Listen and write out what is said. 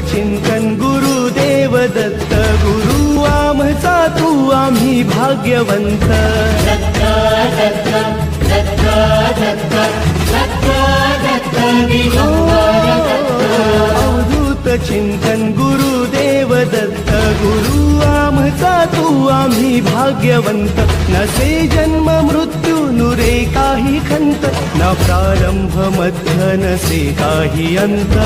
चिंतन गुरुदेव दत्त, गुरु आमचा तू आम्ही भाग्यवंत. अवधूत चिंतन गुरुदेव दत्त, गुरु आमचा तू आम्ही भाग्यवंत. नसे जन्म मृत्यू नुरे काही खंत, न प्रारंभ मध्य नसे काही अंत.